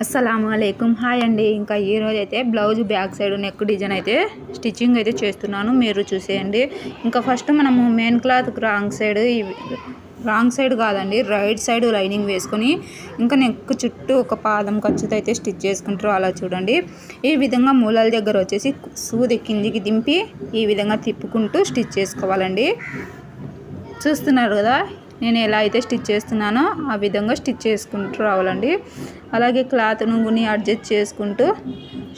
అస్సలాముఅలైకుం hi అండి. ఇంకా ఈరోజు అయితే blouse back side neck design అయితే స్టిచ్చింగ్ అయితే చేస్తున్నాను, మీరు చూసేయండి. ఇంకా ఫస్ట్ మనము మెయిన్ క్లాత్కి రాంగ్ సైడ్ కాదండి, రైట్ సైడ్ లైనింగ్ వేసుకొని ఇంకా నెక్ చుట్టూ ఒక పాదం ఖర్చుతో అయితే స్టిచ్ చేసుకుంటారు. అలా చూడండి. ఈ విధంగా మూలాల దగ్గర వచ్చేసి సూది కిందికి దింపి ఈ విధంగా తిప్పుకుంటూ స్టిచ్ చేసుకోవాలండి. చూస్తున్నారు కదా నేను ఎలా అయితే స్టిచ్ చేస్తున్నానో ఆ విధంగా స్టిచ్ చేసుకుంటూ రావాలండి. అలాగే క్లాత్ నుంగుని అడ్జస్ట్ చేసుకుంటూ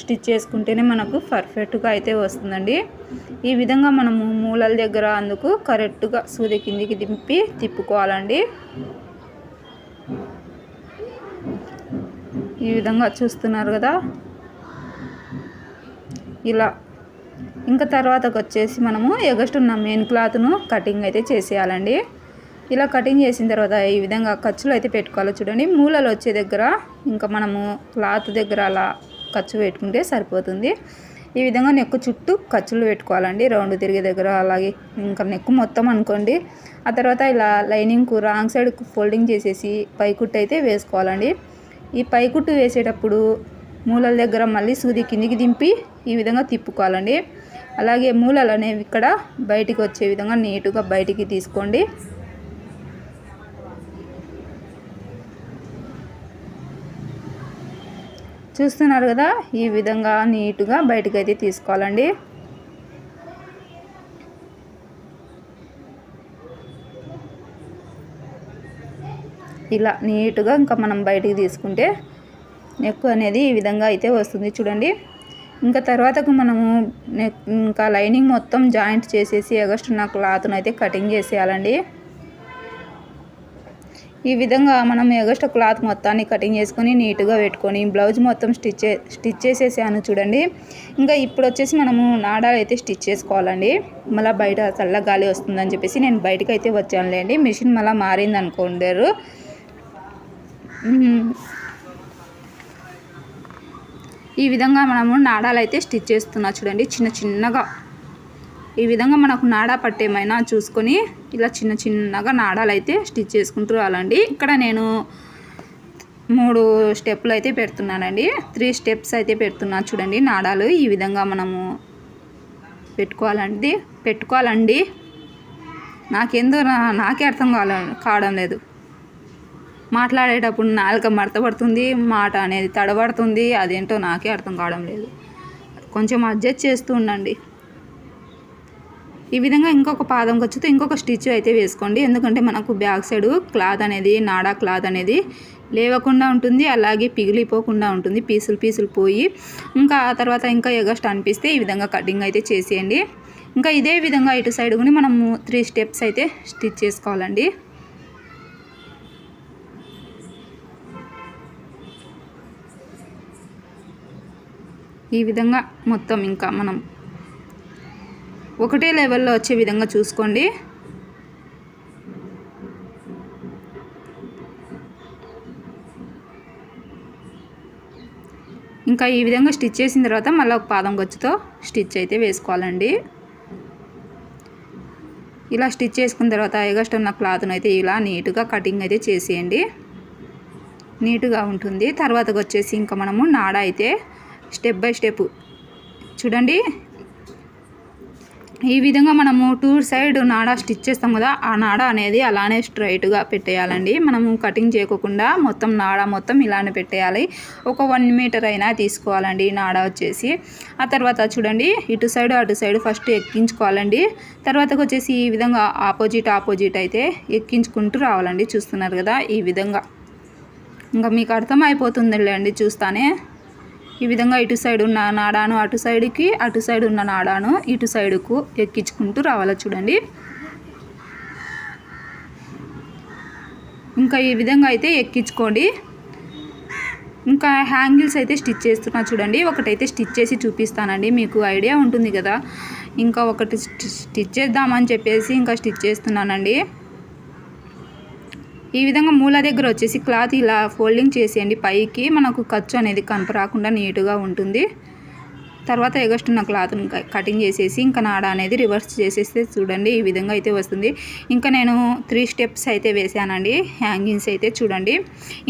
స్టిచ్ చేసుకుంటేనే మనకు పర్ఫెక్ట్గా అయితే వస్తుందండి. ఈ విధంగా మనము మూలల దగ్గర అందుకు కరెక్ట్గా సూది కిందికి దింపి తిప్పుకోవాలండి. ఈ విధంగా చూస్తున్నారు కదా ఇలా. ఇంకా తర్వాతకు వచ్చేసి మనము ఎగస్ట్ ఉన్న మెయిన్ క్లాత్ను కటింగ్ అయితే చేసేయాలండి. ఇలా కటింగ్ చేసిన తర్వాత ఈ విధంగా ఖర్చులు అయితే పెట్టుకోవాలి. చూడండి, మూలలు వచ్చే దగ్గర ఇంకా మనము క్లాత్ దగ్గర అలా ఖర్చు పెట్టుకుంటే సరిపోతుంది. ఈ విధంగా నెక్ చుట్టూ ఖర్చులు పెట్టుకోవాలండి, రౌండ్ తిరిగే దగ్గర. అలాగే ఇంకా నెక్ మొత్తం అనుకోండి. ఆ తర్వాత ఇలా లైనింగ్కు రాంగ్ సైడ్ ఫోల్డింగ్ చేసేసి పైకుట్టు అయితే వేసుకోవాలండి. ఈ పైకుట్టు వేసేటప్పుడు మూలల దగ్గర మళ్ళీ సూది కిందికి దింపి ఈ విధంగా తిప్పుకోవాలండి. అలాగే మూలలు అనేవి ఇక్కడ బయటికి వచ్చే విధంగా నీటుగా బయటికి తీసుకోండి. చూస్తున్నారు కదా ఈ విధంగా నీటుగా బయటకు అయితే తీసుకోవాలండి. ఇలా నీటుగా ఇంకా మనం బయటికి తీసుకుంటే నెక్ అనేది ఈ విధంగా అయితే వస్తుంది. చూడండి, ఇంకా తర్వాతకు మనము ఇంకా లైనింగ్ మొత్తం జాయింట్ చేసేసి ఎగస్ట్ ఉన్న క్లాత్ను అయితే కటింగ్ చేసేయాలండి. ఈ విధంగా మనం ఎగస్ట్ క్లాత్ మొత్తాన్ని కటింగ్ చేసుకొని నీట్గా పెట్టుకొని బ్లౌజ్ మొత్తం స్టిచ్ చేసేసాను చూడండి. ఇంకా ఇప్పుడు వచ్చేసి మనము నాడాలు అయితే స్టిచ్ చేసుకోవాలండి. మళ్ళీ బయట చల్ల గాలి వస్తుందని చెప్పేసి నేను బయటకు అయితే వచ్చానులేండి. మిషన్ మళ్ళీ మారింది అనుకోండారు. ఈ విధంగా మనము నాడాలు అయితే స్టిచ్ చేస్తున్నా చూడండి. చిన్నగా ఈ విధంగా మనకు నాడా పట్టేమైనా చూసుకొని ఇలా చిన్నగా నాడాలు అయితే స్టిచ్ చేసుకుంటూ రావాలండి. ఇక్కడ నేను 3 స్టెప్పులు అయితే పెడుతున్నానండి, 3 స్టెప్స్ అయితే పెడుతున్నా చూడండి. నాడాలు ఈ విధంగా మనము పెట్టుకోవాలండి. నాకే అర్థం కావడం లేదు. మాట్లాడేటప్పుడు నాలుక మడత పడుతుంది, మాట అనేది తడబడుతుంది. అదేంటో నాకే అర్థం కావడం లేదు. కొంచెం అడ్జస్ట్ చేస్తూ ఉండండి. ఈ విధంగా ఇంకొక పాదం ఖర్చుతో ఇంకొక స్టిచ్ అయితే వేసుకోండి. ఎందుకంటే మనకు బ్యాక్ సైడ్ క్లాత్ అనేది నాడా క్లాత్ అనేది లేవకుండా ఉంటుంది, అలాగే పిగిలిపోకుండా ఉంటుంది, పీసులు పోయి. ఇంకా ఆ తర్వాత ఇంకా ఎగస్ట్ అనిపిస్తే ఈ విధంగా కటింగ్ అయితే చేసేయండి. ఇంకా ఇదే విధంగా ఇటు సైడ్ కూడా మనము 3 స్టెప్స్ అయితే స్టిచ్ చేసుకోవాలండి. ఈ విధంగా మొత్తం ఇంకా మనం ఒకటే లెవెల్లో వచ్చే విధంగా చూసుకోండి. ఇంకా ఈ విధంగా స్టిచ్ చేసిన తర్వాత మళ్ళీ ఒక పాదం ఖర్చుతో స్టిచ్ అయితే వేసుకోవాలండి. ఇలా స్టిచ్ చేసుకున్న తర్వాత ఎగస్ట్ ఉన్న క్లాత్ను అయితే ఇలా నీట్గా కటింగ్ అయితే చేసేయండి, నీట్గా ఉంటుంది. తర్వాతకు వచ్చేసి ఇంకా మనము నాడా అయితే స్టెప్ బై స్టెప్ చూడండి. ఈ విధంగా మనము 2 సైడ్ నాడా స్టిచ్ చేస్తాం కదా, ఆ నాడా అనేది అలానే స్ట్రైట్గా పెట్టేయాలండి. మనము కటింగ్ చేయకుండా మొత్తం నాడా మొత్తం ఇలానే పెట్టేయాలి. ఒక 1 మీటర్ అయినా తీసుకోవాలండి నాడా వచ్చేసి. ఆ తర్వాత చూడండి, ఇటు సైడ్ అటు సైడ్ ఫస్ట్ ఎక్కించుకోవాలండి. తర్వాతకు వచ్చేసి ఈ విధంగా ఆపోజిట్ అయితే ఎక్కించుకుంటూ రావాలండి. చూస్తున్నారు కదా ఈ విధంగా. ఇంకా మీకు అర్థమైపోతుందిలే అండి చూస్తానే. ఈ విధంగా ఇటు సైడ్ ఉన్న నాడాను అటు సైడ్ ఉన్న నాడాను ఇటు సైడుకు ఎక్కించుకుంటూ రావాలి చూడండి. ఇంకా ఈ విధంగా అయితే ఎక్కించుకోండి. ఇంకా హ్యాంగిల్స్ అయితే స్టిచ్ చేస్తున్నా చూడండి. ఒకటైతే స్టిచ్ చేసి చూపిస్తానండి, మీకు ఐడియా ఉంటుంది కదా. ఇంకా ఒకటి స్టిచ్ చేద్దామని చెప్పేసి ఇంకా స్టిచ్ చేస్తున్నానండి. ఈ విధంగా మూల దగ్గర వచ్చేసి క్లాత్ ఇలా ఫోల్డింగ్ చేసేయండి పైకి. మనకు ఖర్చు అనేది కనపరాకుండా నీట్గా ఉంటుంది. తర్వాత ఎగస్టున్న క్లాత్ని కటింగ్ చేసేసి ఇంకా నాడ అనేది రివర్స్ చేసేస్తే చూడండి ఈ విధంగా అయితే వస్తుంది. ఇంకా నేను 3 స్టెప్స్ అయితే వేసానండి హ్యాంగింగ్స్ అయితే చూడండి.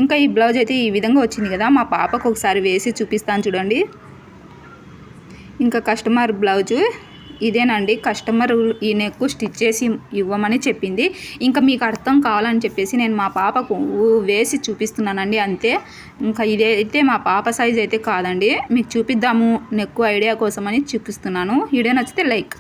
ఇంకా ఈ బ్లౌజ్ అయితే ఈ విధంగా వచ్చింది కదా, మా పాపకు ఒకసారి వేసి చూపిస్తాను చూడండి. ఇంకా కస్టమర్ బ్లౌజు ఇదేనండి. కస్టమర్ ఈ నెక్ స్టిచ్ చేసి ఇవ్వమని చెప్పింది. ఇంకా మీకు అర్థం కావాలని చెప్పేసి నేను మా పాపకు వేసి చూపిస్తున్నానండి అంతే. ఇంకా ఇదైతే మా పాప సైజ్ అయితే కాదండి, మీకు చూపిద్దాము నెక్ ఐడియా కోసమని చూపిస్తున్నాను. వీడియో నచ్చితే లైక్.